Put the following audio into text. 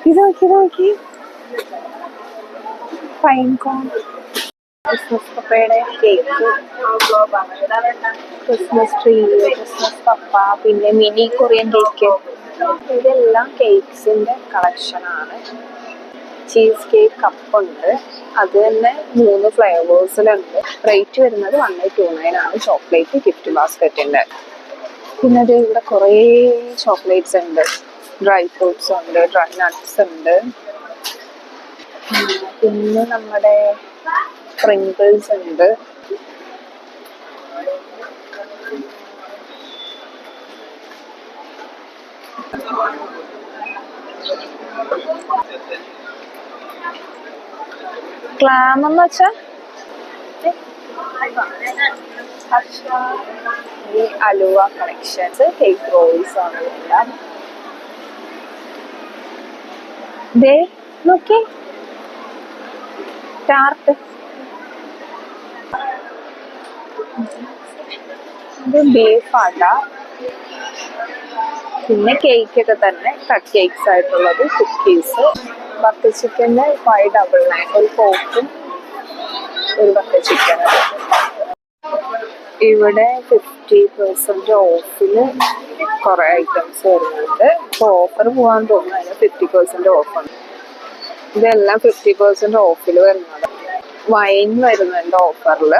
ഇത് നോക്കി പൈൻ കോൺ, ക്രിസ്മസ് പപ്പയുടെ കേക്ക്, ക്രിസ്മസ് ട്രീ, ക്രിസ്മസ് പപ്പ, പിന്നെ മിനി കൊറിയൻ കേക്ക്. ഇതെല്ലാം കേക്ക്സിന്റെ കളക്ഷനാണ്. ചീസ് കേക്ക് കപ്പ് ഉണ്ട്, അത് തന്നെ 3 ഫ്ലേവേഴ്സിലുണ്ട്. റേറ്റ് വരുന്നത് 129 ആണ് ചോക്ലേറ്റ് ഗിഫ്റ്റ് ബാസ്ക്കറ്റിന്റെ. പിന്നെ അത് ഇവിടെ കുറേ ചോക്ലേറ്റ്സ് ഉണ്ട്, ഡ്രൈ ഫ്രൂട്ട്സ് ഉണ്ട്, ഡ്രൈ നട്ട്സ് ഉണ്ട്, പിന്നെ നമ്മുടെ സ്പ്രിങ്കിൾസ് ഉണ്ട്. ക്ലാം എന്ന് വെച്ചാ ഈ അലുവ കളക്ഷൻസ്, കേക്ക് റോൾസ് ആണ് എല്ലാം. ദേ നോക്കി ടാർട്ട്, ഇത് ബീഫ് അട, പിന്നെ കേക്ക് ഒക്കെ തന്നെ കട്ട് കേക്ക്സ് ആയിട്ടുള്ളത്, കുക്കീസ്. ബട്ടർ ചിക്കൻ്റെ 599, ഒരു കോക്കും ഒരു ബട്ടർ ചിക്കൻ. ഇവിടെ 50% ഓഫില് കുറെ ഐറ്റംസ് വരുന്നുണ്ട്. ഇപ്പൊ ഓഫർ പോകാൻ തോന്നുന്നു, അതിന് 50% ഓഫുണ്ട്. ഇതെല്ലാം 50% ഓഫിൽ വരുന്നത്. വൈൻ വരുന്നുണ്ട് ഓഫറിൽ.